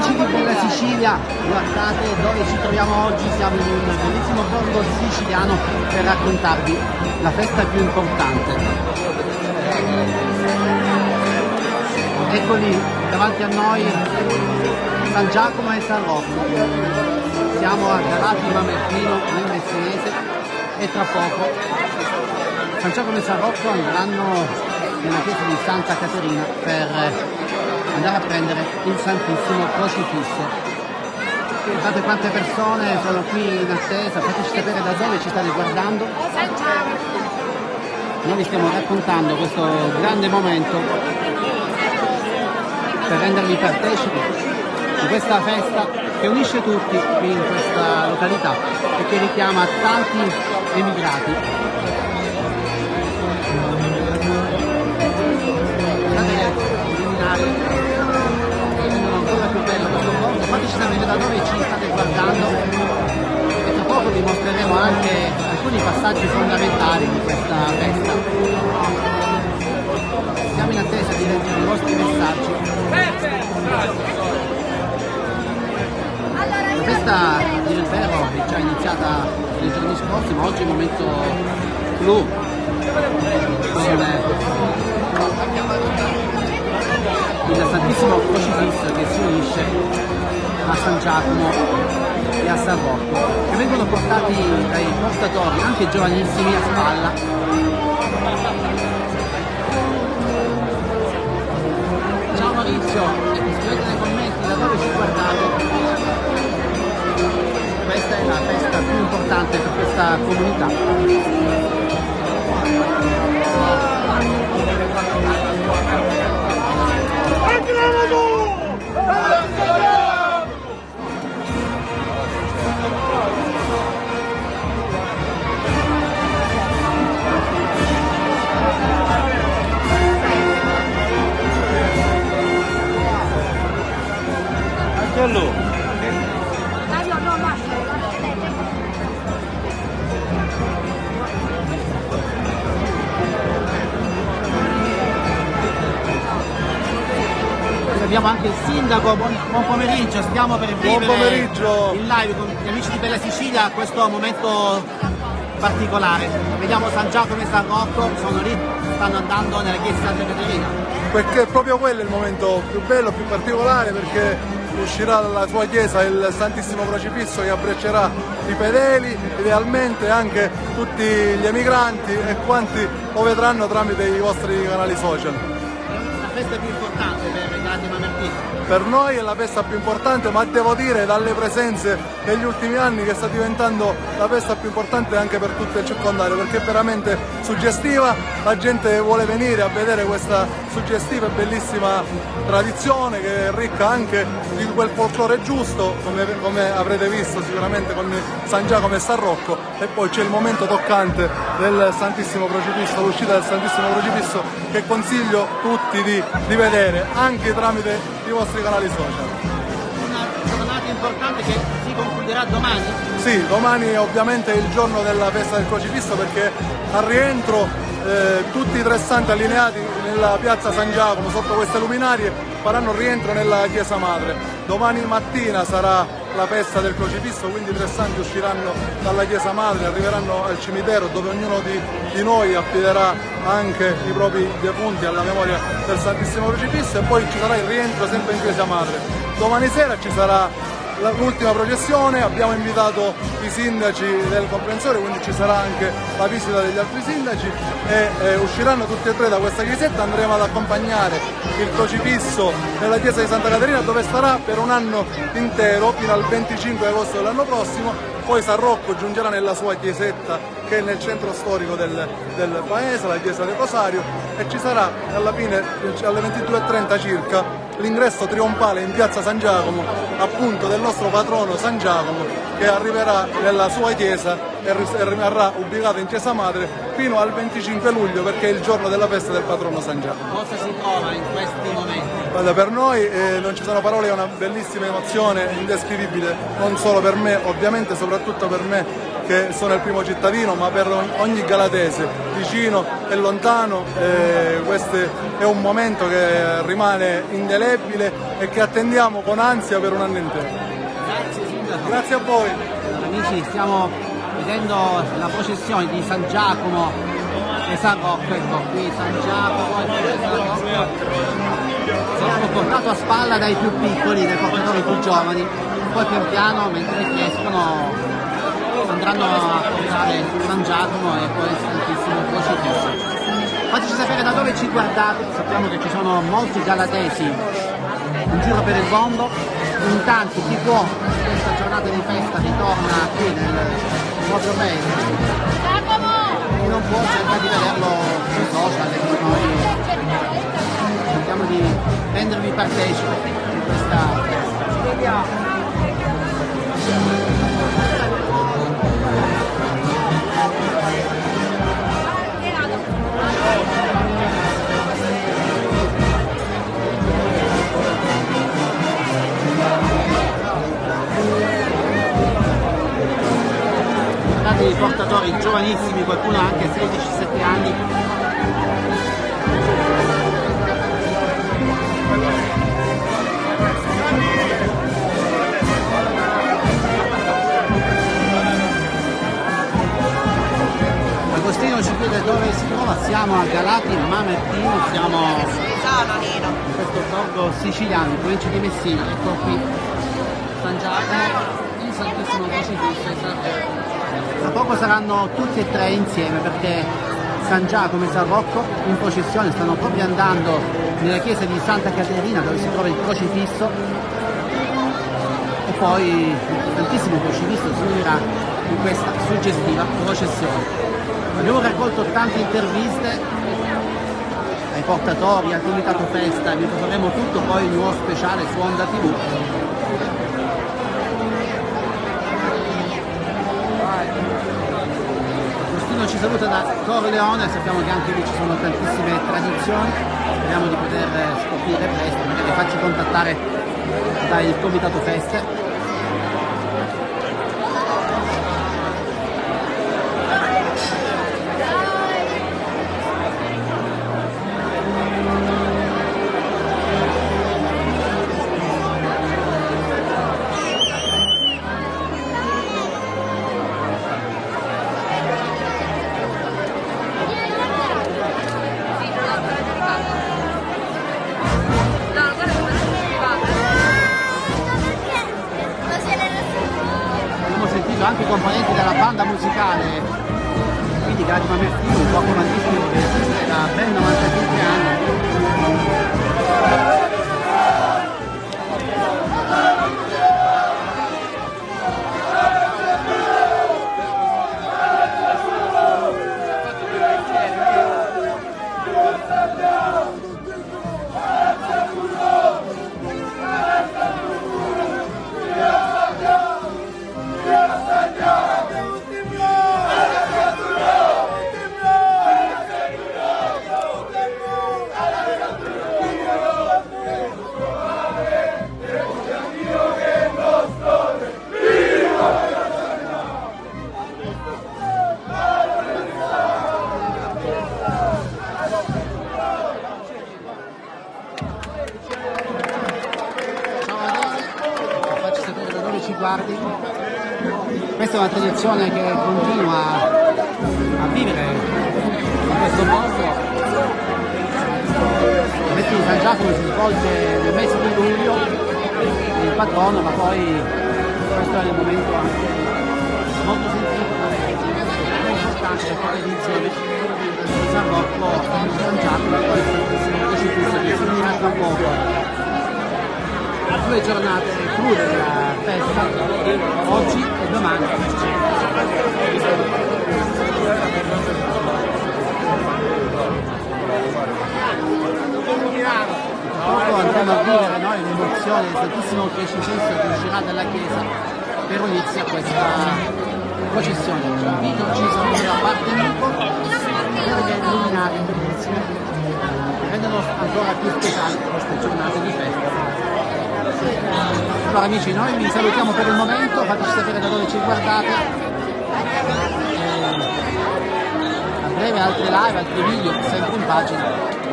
Amici di Bella Sicilia, guardate dove ci troviamo oggi, siamo in un bellissimo borgo siciliano per raccontarvi la festa più importante. Eccoli davanti a noi San Giacomo e San Rocco. Siamo a Galati Mamertino nel Messinese e tra poco San Giacomo e San Rocco andranno nella chiesa di Santa Caterina per andare a prendere il Santissimo Crocifisso. Guardate quante persone sono qui in attesa, fateci sapere da dove ci state guardando. Noi vi stiamo raccontando questo grande momento per rendervi partecipi di questa festa che unisce tutti qui in questa località e che richiama tanti emigrati. Guardate che luminarie rendono ancora più bello questo borgo. Fateci sapere da dove ci state guardando e tra poco vi mostreremo anche alcuni passaggi fondamentali di questa festa. Siamo in attesa di leggere i vostri messaggi. La festa, a dire il vero, è già iniziata nei giorni scorsi, ma oggi è il momento clou con il Santissimo Crocifisso che si unisce a San Giacomo e a San Rocco, che vengono portati dai portatori, anche giovanissimi, a spalla. Ciao Maurizio, scrivete nei commenti da dove ci guardate. Questa è la festa più importante per questa comunità. Angelo! Abbiamo anche il sindaco, buon pomeriggio, stiamo per vivere in live con gli amici di Bella Sicilia questo momento particolare. Vediamo San Giacomo e San Rocco, sono lì, stanno andando nella chiesa di Santa Caterina. Perché proprio quello è il momento più bello, più particolare, perché uscirà dalla sua chiesa il Santissimo Crocifisso che abbraccerà i fedeli, idealmente anche tutti gli emigranti e quanti lo vedranno tramite i vostri canali social. La festa più importante per i Galati Mamertino. Per noi è la festa più importante, ma devo dire dalle presenze negli ultimi anni che sta diventando la festa più importante anche per tutto il circondario, perché è veramente suggestiva, la gente vuole venire a vedere questa suggestiva e bellissima tradizione che è ricca anche di quel folklore giusto, come avrete visto sicuramente con San Giacomo e San Rocco, e poi c'è il momento toccante del Santissimo Crocifisso, l'uscita del Santissimo Crocifisso, che consiglio tutti di vedere anche tramite i vostri canali social. Una giornata importante che si concluderà domani? Sì, domani ovviamente è il giorno della festa del Crocifisso, perché al rientro tutti i tre santi allineati nella piazza San Giacomo sotto queste luminarie faranno rientro nella chiesa madre. Domani mattina sarà la festa del Crocifisso, quindi i tre santi usciranno dalla chiesa madre, arriveranno al cimitero dove ognuno di noi affiderà anche i propri defunti alla memoria del Santissimo Crocifisso, e poi ci sarà il rientro sempre in chiesa madre. Domani sera ci sarà l'ultima processione, abbiamo invitato i sindaci del comprensorio, quindi ci sarà anche la visita degli altri sindaci e usciranno tutti e tre da questa chiesetta. Andremo ad accompagnare il Crocifisso nella chiesa di Santa Caterina, dove starà per un anno intero fino al 25 agosto dell'anno prossimo. Poi San Rocco giungerà nella sua chiesetta che è nel centro storico del paese, la chiesa del Rosario, e ci sarà alla fine alle 22:30 circa l'ingresso trionfale in piazza San Giacomo, appunto del nostro patrono San Giacomo, che arriverà nella sua chiesa e rimarrà ubicato in chiesa madre fino al 25 luglio, perché è il giorno della festa del patrono San Giacomo. Cosa si prova in questi momenti? Guarda, per noi non ci sono parole, è una bellissima emozione indescrivibile, non solo per me, ovviamente soprattutto per me che sono il primo cittadino, ma per ogni galatese, vicino e lontano. Questo è un momento che rimane indelebile e che attendiamo con ansia per un anno intero. Grazie Sindaco. Grazie a voi. Amici, stiamo vedendo la processione di San Giacomo e San Rocco. Ecco qui San Giacomo e San Rocco. Sono portato a spalla dai più piccoli, dai portatori più giovani. Poi pian piano, mentre crescono, andranno a portare San Giacomo e poi il Santissimo Crocifisso. Fateci sapere da dove ci guardate, sappiamo che ci sono molti galatesi in giro per il mondo, in tanti chi può in questa giornata di festa ritorna qui nel proprio paese, chi non può cerca di vederlo sui social e con noi cerchiamo di rendervi partecipe di questa festa. Guardate i portatori giovanissimi, qualcuno ha anche 16-17 anni. Agostino ci chiede dove si trova, siamo a Galati Mamertino, siamo in questo borgo siciliano, in provincia di Messina, ecco qui San Giacomo, il Santissimo Crocifisso e San Rocco. Tra poco saranno tutti e tre insieme perché San Giacomo e San Rocco in processione stanno proprio andando nella chiesa di Santa Caterina dove si trova il Crocifisso e poi il Santissimo Crocifisso si unirà in questa suggestiva processione. Abbiamo raccolto tante interviste ai portatori, al comitato festa, vi proporremo tutto poi in un nuovo speciale su Onda TV. Agostino ci saluta da Corleone, sappiamo che anche lì ci sono tantissime tradizioni, speriamo di poter scoprire presto, magari facci contattare dal comitato feste. Anche i componenti della banda musicale quindi Galati Mamertino, un po' amatissimo che esiste da ben 95 anni. Guardi, questa è una tradizione che continua a vivere in questo posto. La festa di San Giacomo si svolge nel mese di luglio, il patrono, ma poi questo è il momento anche molto sentito, è importante perché l'insieme di San Rocco, San Giacomo e poi il Santissimo Crocifisso che si unirà tra poco. 2 giornate crude della festa, oggi e domani. Poco andremo a vivere noi l'emozione del Santissimo Crocifisso che uscirà dalla chiesa per unirsi a questa processione. Ci invito a ci seguire da parte amico per illuminare bellissime che rendono ancora più speciali queste giornate di festa. Allora amici, noi vi salutiamo per il momento, fateci sapere da dove ci guardate A breve altre live, altri video, sempre in pagina.